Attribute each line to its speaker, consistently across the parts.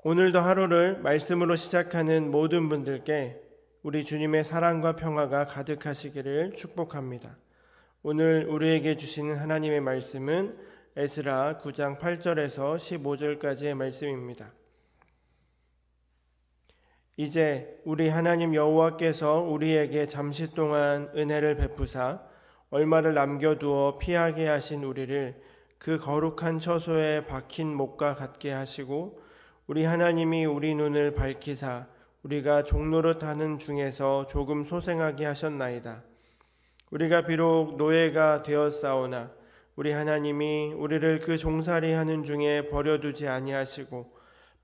Speaker 1: 오늘도 하루를 말씀으로 시작하는 모든 분들께 우리 주님의 사랑과 평화가 가득하시기를 축복합니다. 오늘 우리에게 주시는 하나님의 말씀은 에스라 9장 8절에서 15절까지의 말씀입니다. 이제 우리 하나님 여호와께서 우리에게 잠시 동안 은혜를 베푸사 얼마를 남겨두어 피하게 하신 우리를 그 거룩한 처소에 박힌 목과 같게 하시고 우리 하나님이 우리 눈을 밝히사 우리가 종노릇 하는 중에서 조금 소생하게 하셨나이다. 우리가 비록 노예가 되었사오나 우리 하나님이 우리를 그 종살이 하는 중에 버려두지 아니하시고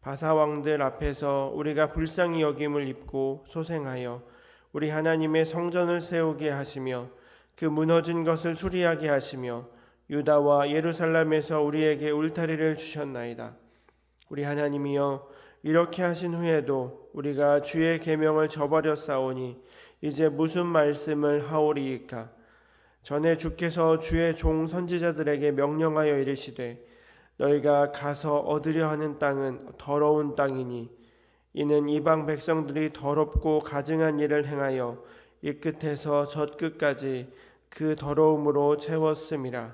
Speaker 1: 바사왕들 앞에서 우리가 불쌍히 여김을 입고 소생하여 우리 하나님의 성전을 세우게 하시며 그 무너진 것을 수리하게 하시며 유다와 예루살렘에서 우리에게 울타리를 주셨나이다. 우리 하나님이여, 이렇게 하신 후에도 우리가 주의 계명을 저버렸사오니 이제 무슨 말씀을 하오리이까? 전에 주께서 주의 종 선지자들에게 명령하여 이르시되 너희가 가서 얻으려 하는 땅은 더러운 땅이니 이는 이방 백성들이 더럽고 가증한 일을 행하여 이 끝에서 저 끝까지 그 더러움으로 채웠음이라.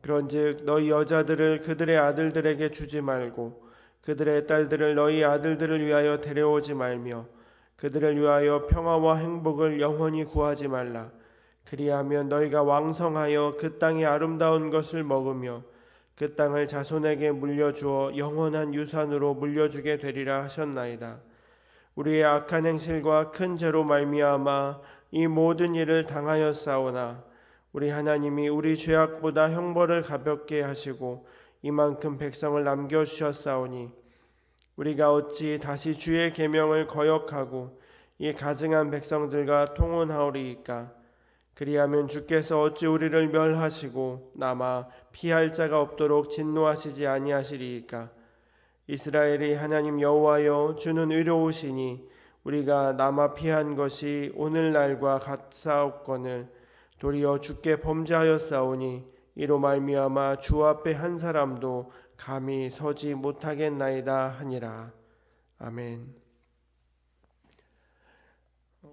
Speaker 1: 그런즉 너희 여자들을 그들의 아들들에게 주지 말고 그들의 딸들을 너희 아들들을 위하여 데려오지 말며 그들을 위하여 평화와 행복을 영원히 구하지 말라. 그리하면 너희가 왕성하여 그 땅의 아름다운 것을 먹으며 그 땅을 자손에게 물려주어 영원한 유산으로 물려주게 되리라 하셨나이다. 우리의 악한 행실과 큰 죄로 말미암아 이 모든 일을 당하였사오나 우리 하나님이 우리 죄악보다 형벌을 가볍게 하시고 이만큼 백성을 남겨주셨사오니 우리가 어찌 다시 주의 계명을 거역하고 이 가증한 백성들과 통혼하오리이까? 그리하면 주께서 어찌 우리를 멸하시고 남아 피할 자가 없도록 진노하시지 아니하시리이까? 이스라엘의 하나님 여호와여, 주는 의로우시니 우리가 남아 피한 것이 오늘날과 같사옵거늘 도리어 주께 범죄하였사오니 이로 말미암아 주 앞에 한 사람도 감히 서지 못하겠나이다 하니라. 아멘.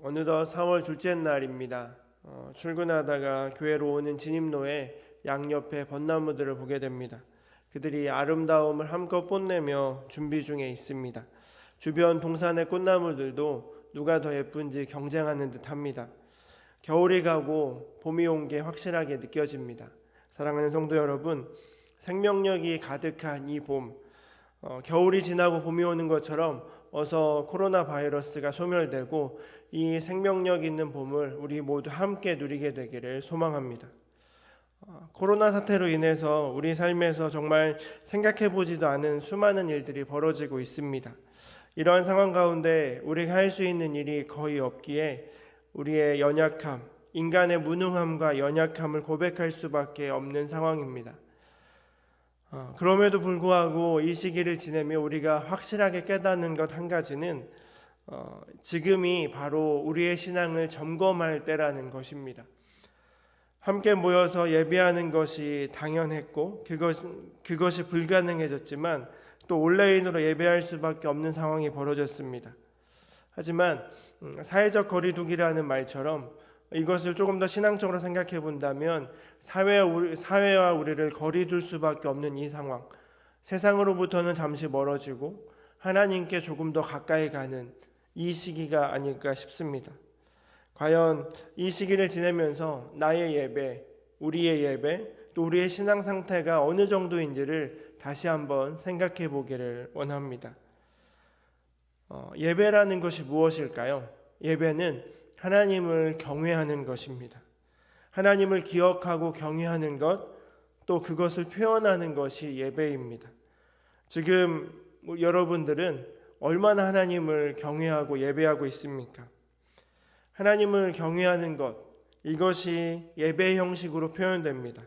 Speaker 1: 어느덧 4월 둘째 날입니다. 출근하다가 교회로 오는 진입로에 양옆에 벚나무들을 보게 됩니다. 그들이 아름다움을 함껏 뽐내며 준비 중에 있습니다. 주변 동산의 꽃나무들도 누가 더 예쁜지 경쟁하는 듯합니다. 겨울이 가고 봄이 온 게 확실하게 느껴집니다. 사랑하는 성도 여러분, 생명력이 가득한 이 봄, 겨울이 지나고 봄이 오는 것처럼 어서 코로나 바이러스가 소멸되고 이 생명력 있는 봄을 우리 모두 함께 누리게 되기를 소망합니다. 코로나 사태로 인해서 우리 삶에서 정말 생각해보지도 않은 수많은 일들이 벌어지고 있습니다. 이러한 상황 가운데 우리가 할 수 있는 일이 거의 없기에 우리의 연약함, 인간의 무능함과 연약함을 고백할 수밖에 없는 상황입니다. 그럼에도 불구하고 이 시기를 지내며 우리가 확실하게 깨닫는 것 한 가지는 지금이 바로 우리의 신앙을 점검할 때라는 것입니다. 함께 모여서 예배하는 것이 당연했고 그것이 불가능해졌지만 또 온라인으로 예배할 수밖에 없는 상황이 벌어졌습니다. 하지만 사회적 거리두기라는 말처럼 이것을 조금 더 신앙적으로 생각해 본다면 사회와 우리를 거리둘 수밖에 없는 이 상황, 세상으로부터는 잠시 멀어지고 하나님께 조금 더 가까이 가는 이 시기가 아닐까 싶습니다. 과연 이 시기를 지내면서 나의 예배, 우리의 예배, 또 우리의 신앙 상태가 어느 정도인지를 다시 한번 생각해 보기를 원합니다. 예배라는 것이 무엇일까요? 예배는 하나님을 경외하는 것입니다. 하나님을 기억하고 경외하는 것, 또 그것을 표현하는 것이 예배입니다. 지금 여러분들은 얼마나 하나님을 경외하고 예배하고 있습니까? 하나님을 경외하는 것, 이것이 예배의 형식으로 표현됩니다.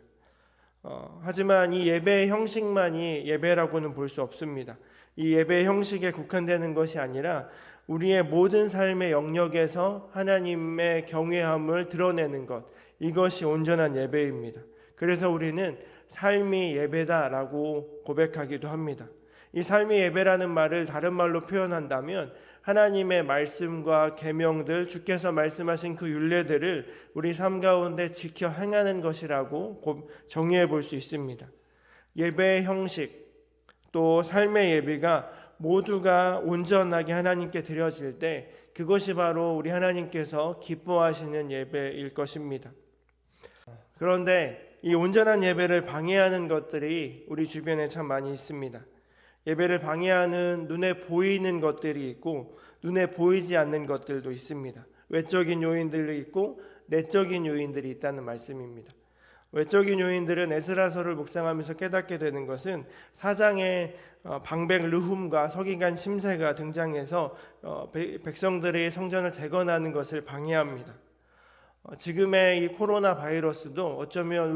Speaker 1: 하지만 이 예배의 형식만이 예배라고는 볼 수 없습니다. 이 예배의 형식에 국한되는 것이 아니라 우리의 모든 삶의 영역에서 하나님의 경외함을 드러내는 것, 이것이 온전한 예배입니다. 그래서 우리는 삶이 예배다라고 고백하기도 합니다. 이 삶의 예배라는 말을 다른 말로 표현한다면 하나님의 말씀과 계명들, 주께서 말씀하신 그 율례들을 우리 삶 가운데 지켜 행하는 것이라고 정의해 볼 수 있습니다. 예배의 형식, 또 삶의 예배가 모두가 온전하게 하나님께 드려질 때 그것이 바로 우리 하나님께서 기뻐하시는 예배일 것입니다. 그런데 이 온전한 예배를 방해하는 것들이 우리 주변에 참 많이 있습니다. 예배를 방해하는 눈에 보이는 것들이 있고 눈에 보이지 않는 것들도 있습니다. 외적인 요인들도 있고 내적인 요인들이 있다는 말씀입니다. 외적인 요인들은 에스라서를 묵상하면서 깨닫게 되는 것은 4장에 방백 르훔과 서기관 심세가 등장해서 백성들의 성전을 재건하는 것을 방해합니다. 지금의 이 코로나 바이러스도 어쩌면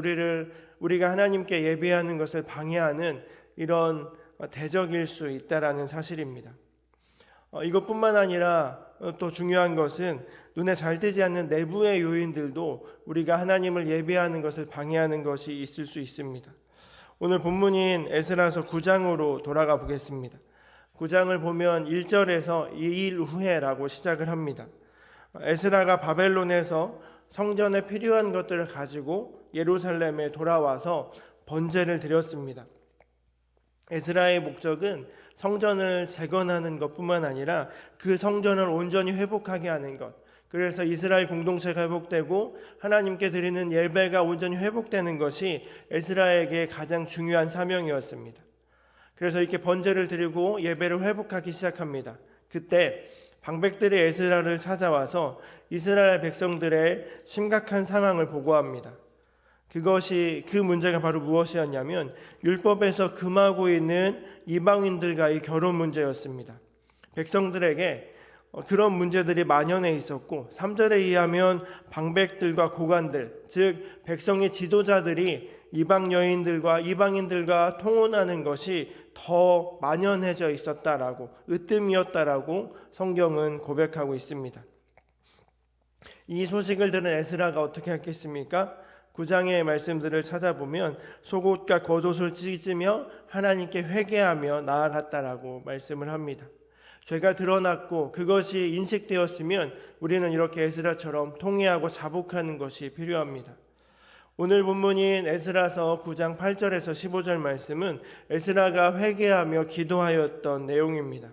Speaker 1: 우리가 하나님께 예배하는 것을 방해하는 이런 대적일 수 있다라는 사실입니다. 이것뿐만 아니라 또 중요한 것은 눈에 잘 띄지 않는 내부의 요인들도 우리가 하나님을 예배하는 것을 방해하는 것이 있을 수 있습니다. 오늘 본문인 에스라서 9장으로 돌아가 보겠습니다. 9장을 보면 1절에서 2일 후에라고 시작을 합니다. 에스라가 바벨론에서 성전에 필요한 것들을 가지고 예루살렘에 돌아와서 번제를 드렸습니다. 에스라의 목적은 성전을 재건하는 것뿐만 아니라 그 성전을 온전히 회복하게 하는 것, 그래서 이스라엘 공동체가 회복되고 하나님께 드리는 예배가 온전히 회복되는 것이 에스라에게 가장 중요한 사명이었습니다. 그래서 이렇게 번제를 드리고 예배를 회복하기 시작합니다. 그때 방백들이 에스라를 찾아와서 이스라엘 백성들의 심각한 상황을 보고합니다. 그 문제가 바로 무엇이었냐면 율법에서 금하고 있는 이방인들과의 결혼 문제였습니다. 백성들에게 그런 문제들이 만연해 있었고 3절에 의하면 방백들과 고관들, 즉 백성의 지도자들이 이방 여인들과 이방인들과 통혼하는 것이 더 만연해져 있었다라고, 으뜸이었다라고 성경은 고백하고 있습니다. 이 소식을 들은 에스라가 어떻게 했겠습니까? 9장의 말씀들을 찾아보면 속옷과 겉옷을 찢으며 하나님께 회개하며 나아갔다라고 말씀을 합니다. 죄가 드러났고 그것이 인식되었으면 우리는 이렇게 에스라처럼 통회하고 자복하는 것이 필요합니다. 오늘 본문인 에스라서 9장 8절에서 15절 말씀은 에스라가 회개하며 기도하였던 내용입니다.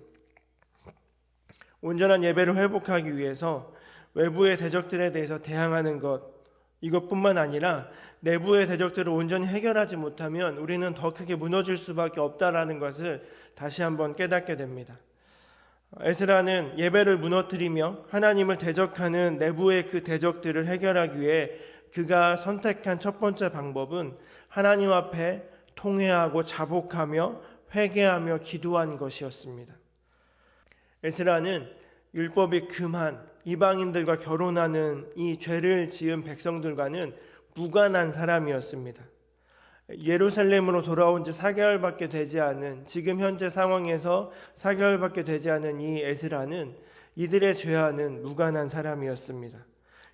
Speaker 1: 온전한 예배를 회복하기 위해서 외부의 대적들에 대해서 대항하는 것, 이것뿐만 아니라 내부의 대적들을 온전히 해결하지 못하면 우리는 더 크게 무너질 수밖에 없다라는 것을 다시 한번 깨닫게 됩니다. 에스라는 예배를 무너뜨리며 하나님을 대적하는 내부의 그 대적들을 해결하기 위해 그가 선택한 첫 번째 방법은 하나님 앞에 통회하고 자복하며 회개하며 기도한 것이었습니다. 에스라는 율법이 금한 이방인들과 결혼하는 이 죄를 지은 백성들과는 무관한 사람이었습니다. 예루살렘으로 돌아온 지 4개월밖에 되지 않은, 지금 현재 상황에서 4개월밖에 되지 않은 이 에스라는 이들의 죄와는 무관한 사람이었습니다.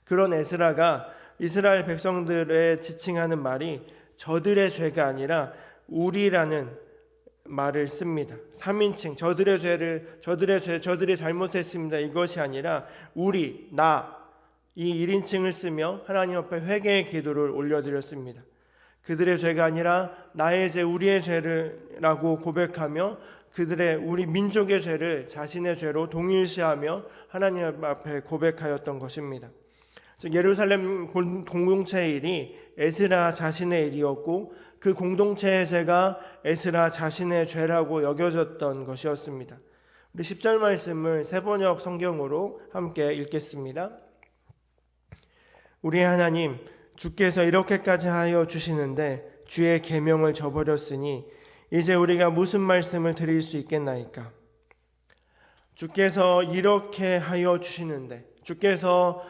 Speaker 1: 그런 에스라가 이스라엘 백성들의 지칭하는 말이 저들의 죄가 아니라 우리라는 말을 씁니다. 3인칭, 저들이 잘못했습니다. 이것이 아니라 우리, 이 1인칭을 쓰며 하나님 앞에 회개의 기도를 올려드렸습니다. 그들의 죄가 아니라 나의 죄, 우리의 죄라고 고백하며 우리 민족의 죄를 자신의 죄로 동일시하며 하나님 앞에 고백하였던 것입니다. 즉 예루살렘 공동체의 일이 에스라 자신의 일이었고 그 공동체의 죄가 에스라 자신의 죄라고 여겨졌던 것이었습니다. 우리 10절 말씀을 새번역 성경으로 함께 읽겠습니다. 우리 하나님, 주께서 이렇게까지 하여 주시는데 주의 계명을 저버렸으니 이제 우리가 무슨 말씀을 드릴 수 있겠나이까? 주께서 이렇게 하여 주시는데, 주께서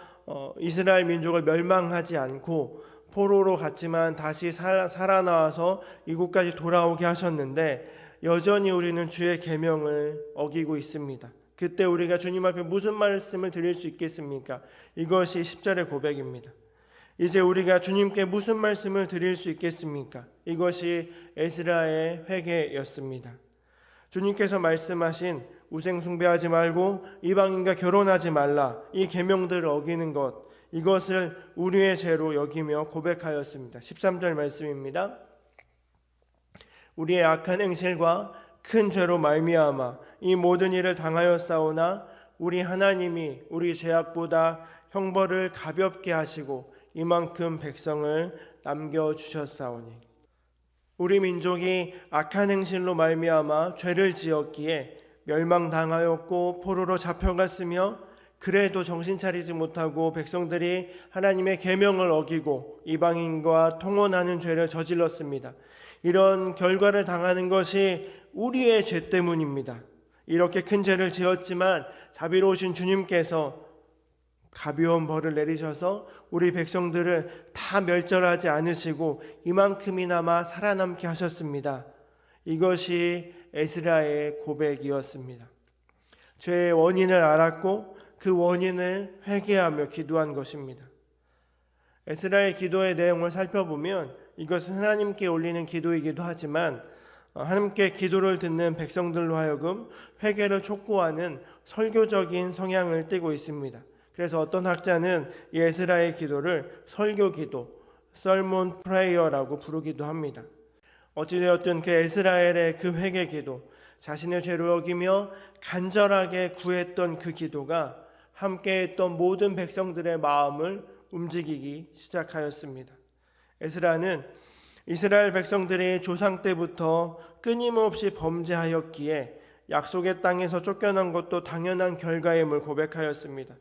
Speaker 1: 이스라엘 민족을 멸망하지 않고 포로로 갔지만 다시 살아나와서 이곳까지 돌아오게 하셨는데 여전히 우리는 주의 계명을 어기고 있습니다. 그때 우리가 주님 앞에 무슨 말씀을 드릴 수 있겠습니까? 이것이 10절의 고백입니다. 이제 우리가 주님께 무슨 말씀을 드릴 수 있겠습니까? 이것이 에스라의 회개였습니다. 주님께서 말씀하신 우상 숭배하지 말고 이방인과 결혼하지 말라, 이 계명들을 어기는 것, 이것을 우리의 죄로 여기며 고백하였습니다. 13절 말씀입니다. 우리의 악한 행실과 큰 죄로 말미암아 이 모든 일을 당하였사오나 우리 하나님이 우리 죄악보다 형벌을 가볍게 하시고 이만큼 백성을 남겨주셨사오니. 우리 민족이 악한 행실로 말미암아 죄를 지었기에 멸망당하였고 포로로 잡혀갔으며, 그래도 정신 차리지 못하고 백성들이 하나님의 계명을 어기고 이방인과 통혼하는 죄를 저질렀습니다. 이런 결과를 당하는 것이 우리의 죄 때문입니다. 이렇게 큰 죄를 지었지만 자비로우신 주님께서 가벼운 벌을 내리셔서 우리 백성들을 다 멸절하지 않으시고 이만큼이나마 살아남게 하셨습니다. 이것이 에스라의 고백이었습니다. 죄의 원인을 알았고 그 원인을 회개하며 기도한 것입니다. 에스라의 기도의 내용을 살펴보면 이것은 하나님께 올리는 기도이기도 하지만 하나님께 기도를 듣는 백성들로 하여금 회개를 촉구하는 설교적인 성향을 띠고 있습니다. 그래서 어떤 학자는 이 에스라의 기도를 설교기도, sermon prayer라고 부르기도 합니다. 어찌되었든 그 에스라엘의 그 회개기도, 자신의 죄를 어기며 간절하게 구했던 그 기도가 함께했던 모든 백성들의 마음을 움직이기 시작하였습니다. 에스라는 이스라엘 백성들이 조상 때부터 끊임없이 범죄하였기에 약속의 땅에서 쫓겨난 것도 당연한 결과임을 고백하였습니다.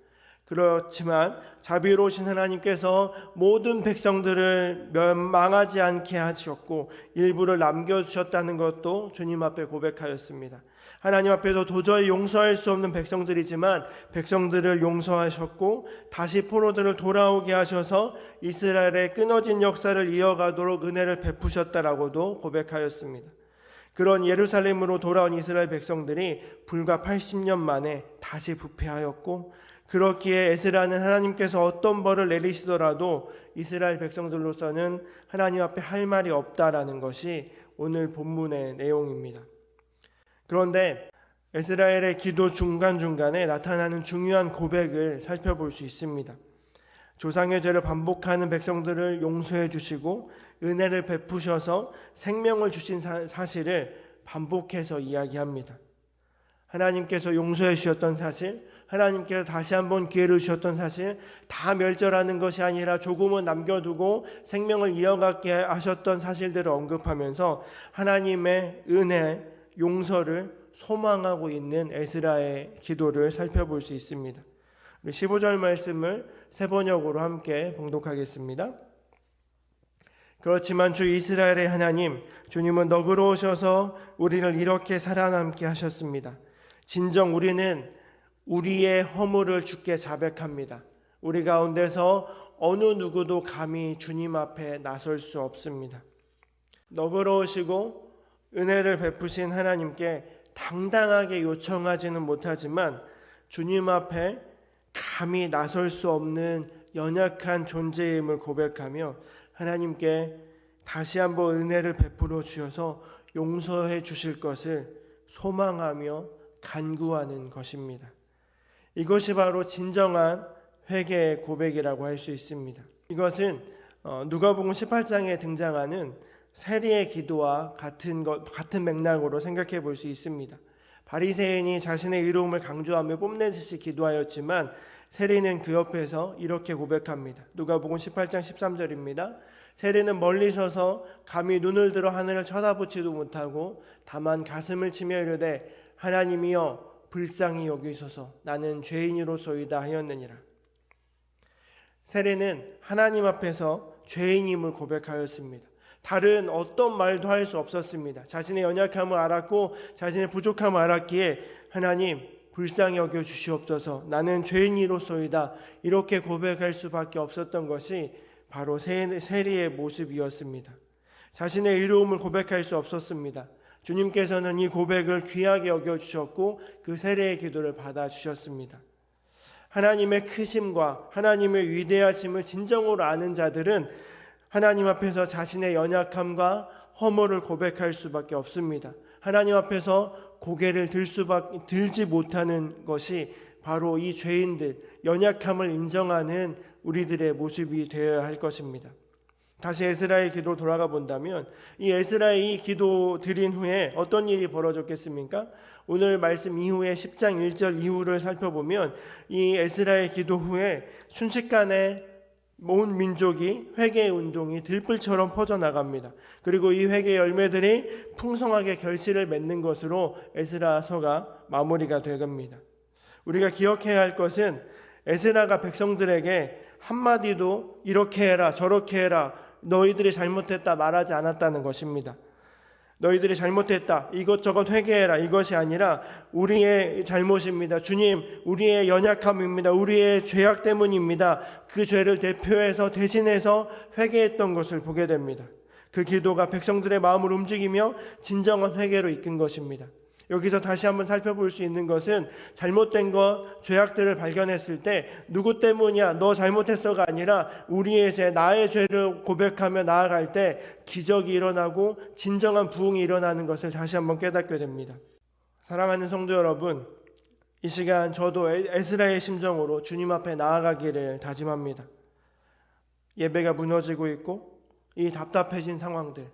Speaker 1: 그렇지만 자비로우신 하나님께서 모든 백성들을 망하지 않게 하셨고 일부를 남겨주셨다는 것도 주님 앞에 고백하였습니다. 하나님 앞에도 도저히 용서할 수 없는 백성들이지만 백성들을 용서하셨고 다시 포로들을 돌아오게 하셔서 이스라엘의 끊어진 역사를 이어가도록 은혜를 베푸셨다라고도 고백하였습니다. 그런 예루살렘으로 돌아온 이스라엘 백성들이 불과 80년 만에 다시 부패하였고, 그렇기에 에스라는 하나님께서 어떤 벌을 내리시더라도 이스라엘 백성들로서는 하나님 앞에 할 말이 없다라는 것이 오늘 본문의 내용입니다. 그런데 에스라엘의 기도 중간중간에 나타나는 중요한 고백을 살펴볼 수 있습니다. 조상의 죄를 반복하는 백성들을 용서해 주시고 은혜를 베푸셔서 생명을 주신 사실을 반복해서 이야기합니다. 하나님께서 용서해 주셨던 사실, 하나님께서 다시 한번 기회를 주셨던 사실, 다 멸절하는 것이 아니라 조금은 남겨두고 생명을 이어가게 하셨던 사실들을 언급하면서 하나님의 은혜, 용서를 소망하고 있는 에스라의 기도를 살펴볼 수 있습니다. 15절 말씀을 세 번역으로 함께 봉독하겠습니다. 그렇지만 주 이스라엘의 하나님, 주님은 너그러우셔서 우리를 이렇게 살아남게 하셨습니다. 진정 우리는 우리의 허물을 주께 자백합니다. 우리 가운데서 어느 누구도 감히 주님 앞에 나설 수 없습니다. 너그러우시고 은혜를 베푸신 하나님께 당당하게 요청하지는 못하지만 주님 앞에 감히 나설 수 없는 연약한 존재임을 고백하며 하나님께 다시 한번 은혜를 베풀어 주셔서 용서해 주실 것을 소망하며 간구하는 것입니다. 이것이 바로 진정한 회개의 고백이라고 할 수 있습니다. 이것은 누가복음 18장에 등장하는 세리의 기도와 같은 맥락으로 생각해 볼 수 있습니다. 바리새인이 자신의 의로움을 강조하며 뽐내듯이 기도하였지만 세리는 그 옆에서 이렇게 고백합니다. 누가복음 18장 13절입니다. 세리는 멀리 서서 감히 눈을 들어 하늘을 쳐다보지도 못하고 다만 가슴을 치며 이르되 하나님이여 불쌍히 여기소서 나는 죄인이로소이다 하였느니라. 세리는 하나님 앞에서 죄인임을 고백하였습니다. 다른 어떤 말도 할 수 없었습니다. 자신의 연약함을 알았고 자신의 부족함을 알았기에 하나님 불쌍히 여겨 주시옵소서 나는 죄인이로소이다 이렇게 고백할 수밖에 없었던 것이 바로 세리의 모습이었습니다. 자신의 의로움을 고백할 수 없었습니다. 주님께서는 이 고백을 귀하게 여겨주셨고 그 세리의 기도를 받아주셨습니다. 하나님의 크심과 하나님의 위대하심을 진정으로 아는 자들은 하나님 앞에서 자신의 연약함과 허물을 고백할 수밖에 없습니다. 하나님 앞에서 고개를 들지 못하는 것이 바로 이 죄인들, 연약함을 인정하는 우리들의 모습이 되어야 할 것입니다. 다시 에스라의 기도 돌아가 본다면 이 에스라의 이 기도 드린 후에 어떤 일이 벌어졌겠습니까? 오늘 말씀 이후에 10장 1절 이후를 살펴보면 이 에스라의 기도 후에 순식간에 온 민족이 회개의 운동이 들불처럼 퍼져나갑니다. 그리고 이 회개의 열매들이 풍성하게 결실을 맺는 것으로 에스라서가 마무리가 되갑니다. 우리가 기억해야 할 것은 에스라가 백성들에게 한마디도 이렇게 해라 저렇게 해라 너희들이 잘못했다 말하지 않았다는 것입니다. 너희들이 잘못했다 이것저것 회개해라 이것이 아니라 우리의 잘못입니다. 주님 우리의 연약함입니다. 우리의 죄악 때문입니다. 그 죄를 대표해서 대신해서 회개했던 것을 보게 됩니다. 그 기도가 백성들의 마음을 움직이며 진정한 회개로 이끈 것입니다. 여기서 다시 한번 살펴볼 수 있는 것은 잘못된 것, 죄악들을 발견했을 때 누구 때문이야, 너 잘못했어가 아니라 우리의 죄, 나의 죄를 고백하며 나아갈 때 기적이 일어나고 진정한 부흥이 일어나는 것을 다시 한번 깨닫게 됩니다. 사랑하는 성도 여러분, 이 시간 저도 에스라의 심정으로 주님 앞에 나아가기를 다짐합니다. 예배가 무너지고 있고 이 답답해진 상황들,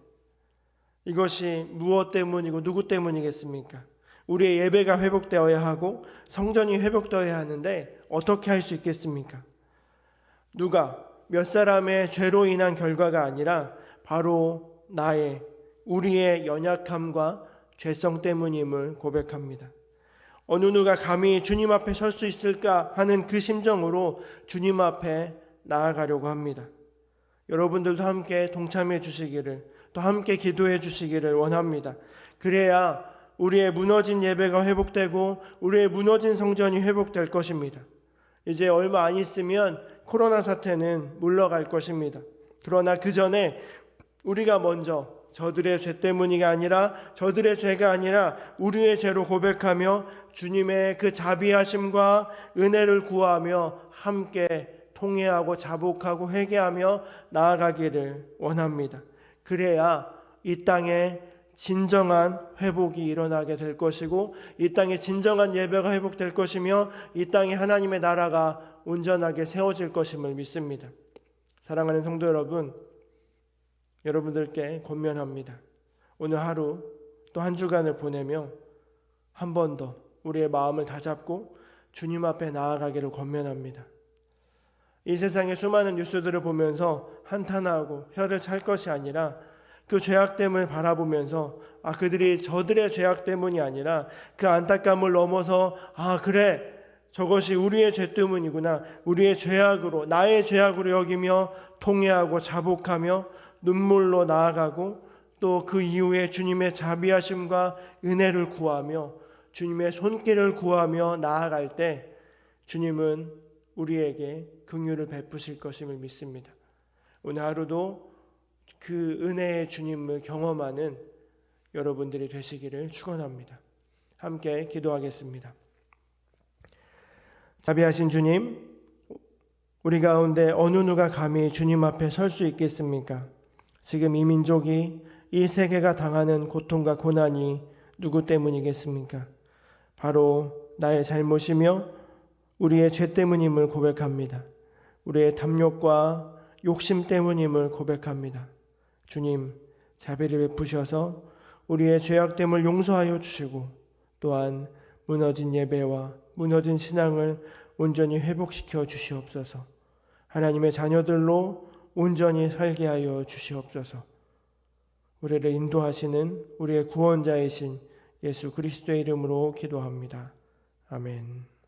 Speaker 1: 이것이 무엇 때문이고 누구 때문이겠습니까? 우리의 예배가 회복되어야 하고 성전이 회복되어야 하는데 어떻게 할 수 있겠습니까? 누가 몇 사람의 죄로 인한 결과가 아니라 바로 우리의 연약함과 죄성 때문임을 고백합니다. 어느 누가 감히 주님 앞에 설 수 있을까 하는 그 심정으로 주님 앞에 나아가려고 합니다. 여러분들도 함께 동참해 주시기를, 또 함께 기도해 주시기를 원합니다. 그래야 우리의 무너진 예배가 회복되고 우리의 무너진 성전이 회복될 것입니다. 이제 얼마 안 있으면 코로나 사태는 물러갈 것입니다. 그러나 그 전에 우리가 먼저 저들의 죄 때문이가 아니라 저들의 죄가 아니라 우리의 죄로 고백하며 주님의 그 자비하심과 은혜를 구하며 함께 통회하고 자복하고 회개하며 나아가기를 원합니다. 그래야 이 땅에 진정한 회복이 일어나게 될 것이고 이 땅에 진정한 예배가 회복될 것이며 이 땅에 하나님의 나라가 온전하게 세워질 것임을 믿습니다. 사랑하는 성도 여러분, 여러분들께 권면합니다. 오늘 하루 또 한 주간을 보내며 한 번 더 우리의 마음을 다잡고 주님 앞에 나아가기를 권면합니다. 이 세상의 수많은 뉴스들을 보면서 한탄하고 혀를 찰 것이 아니라 그 죄악됨을 바라보면서 그들이 저들의 죄악 때문이 아니라 그 안타까움을 넘어서 그래 저것이 우리의 죄 때문이구나, 우리의 죄악으로 나의 죄악으로 여기며 통회하고 자복하며 눈물로 나아가고 또 그 이후에 주님의 자비하심과 은혜를 구하며 주님의 손길을 구하며 나아갈 때 주님은 우리에게 긍휼을 베푸실 것임을 믿습니다. 오늘 하루도 그 은혜의 주님을 경험하는 여러분들이 되시기를 축원합니다. 함께 기도하겠습니다. 자비하신 주님, 우리 가운데 어느 누가 감히 주님 앞에 설 수 있겠습니까? 지금 이 민족이, 이 세계가 당하는 고통과 고난이 누구 때문이겠습니까? 바로 나의 잘못이며 우리의 죄 때문임을 고백합니다. 우리의 탐욕과 욕심 때문임을 고백합니다. 주님, 자비를 베푸셔서 우리의 죄악됨을 용서하여 주시고 또한 무너진 예배와 무너진 신앙을 온전히 회복시켜 주시옵소서. 하나님의 자녀들로 온전히 살게 하여 주시옵소서. 우리를 인도하시는 우리의 구원자이신 예수 그리스도의 이름으로 기도합니다. 아멘.